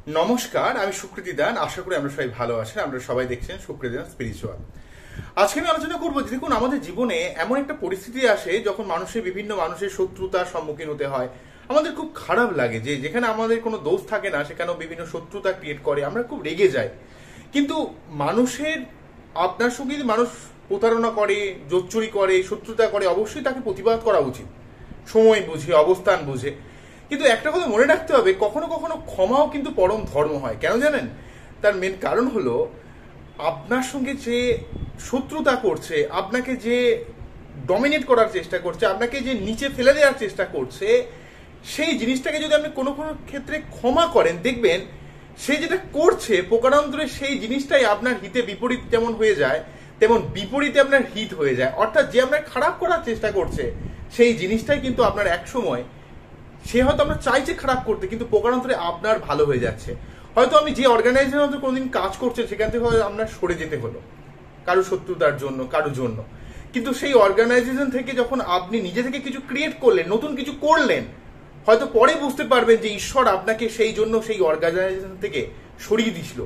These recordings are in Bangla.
নমস্কার, আমি সুকৃতি দান। আশা করি আমরা সবাই ভালো আছেন। আমরা সবাই দেখছেন সুকৃতি দান স্পিরিচুয়াল। আজকে আমি আলোচনা করবো যে দেখুন, আমাদের জীবনে এমন একটা পরিস্থিতি আসে যখন বিভিন্ন মানুষের শত্রুতার সম্মুখীন হতে হয়। আমাদের খুব খারাপ লাগে যে যেখানে আমাদের কোনো দোষ থাকে না সেখানেও বিভিন্ন শত্রুতা ক্রিয়েট করে, আমরা খুব রেগে যাই। কিন্তু আপনার সঙ্গে যদি মানুষ প্রতারণা করে, জোচ্চুরি করে, শত্রুতা করে, অবশ্যই তাকে প্রতিবাদ করা উচিত, সময় বুঝে, অবস্থান বুঝে। কিন্তু একটা কথা মনে রাখতে হবে, কখনো কখনো ক্ষমাও কিন্তু পরম ধর্ম হয়। কেন জানেন? তার মেন কারণ হলো, আপনার সঙ্গে যে শত্রুতা করছে, আপনাকে যে ডমিনেট করার চেষ্টা করছে, আপনাকে যে নিচে ফেলে দেওয়ার চেষ্টা করছে, সেই জিনিসটাকে যদি আপনি কোনো কোনো ক্ষেত্রে ক্ষমা করেন, দেখবেন সে যেটা করছে প্রকারান্তরে সেই জিনিসটাই আপনার হিতে বিপরীত যেমন হয়ে যায়, তেমন বিপরীতে আপনার হিত হয়ে যায়। অর্থাৎ যে আপনার খারাপ করার চেষ্টা করছে সেই জিনিসটাই কিন্তু আপনার এক সময়, সে হয়তো আমরা চাইছে খারাপ করতে, কিন্তু প্রকারান্তরে আপনার ভালো হয়ে যাচ্ছে। হয়তো আমি যে অর্গানাইজেশনে হয়তো কোনোদিন কাজ করছেন সেখান থেকে হয়তো আপনার সরে যেতে হলো কারো শত্রুতার জন্য, কারোর জন্য। কিন্তু সেই অর্গানাইজেশন থেকে যখন আপনি নিজে থেকে কিছু ক্রিয়েট করলেন, নতুন কিছু করলেন, হয়তো পরে বুঝতে পারবেন যে ঈশ্বর আপনাকে সেই জন্য সেই অর্গানাইজেশন থেকে সরিয়ে দিছিল,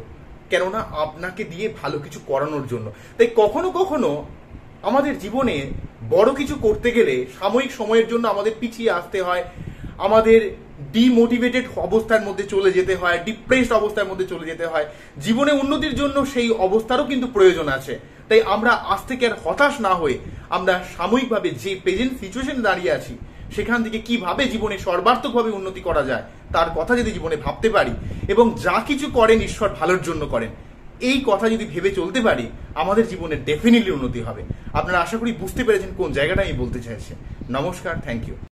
কেননা আপনাকে দিয়ে ভালো কিছু করানোর জন্য। তাই কখনো কখনো আমাদের জীবনে বড় কিছু করতে গেলে সাময়িক সময়ের জন্য আমাদের পিছিয়ে আসতে হয়, আমাদের ডিমোটিভেটেড অবস্থার মধ্যে চলে যেতে হয়, ডিপ্রেসড অবস্থার মধ্যে চলে যেতে হয়। জীবনে উন্নতির জন্য সেই অবস্থারও কিন্তু প্রয়োজন আছে। তাই আমরা আজ থেকে আর হতাশ না হয়ে আমরা সাময়িকভাবে যে প্রেজেন্ট সিচুয়েশনে দাঁড়িয়ে আছি সেখান থেকে কিভাবে জীবনে সর্বাত্মকভাবে উন্নতি করা যায় তার কথা যদি জীবনে ভাবতে পারি, এবং যা কিছু করেন ঈশ্বর ভালোর জন্য করেন, এই কথা যদি ভেবে চলতে পারি, আমাদের জীবনে ডেফিনেটলি উন্নতি হবে। আপনারা আশা করি বুঝতে পেরেছেন কোন জায়গাটা আমি বলতে চাইছি। নমস্কার, থ্যাংক ইউ।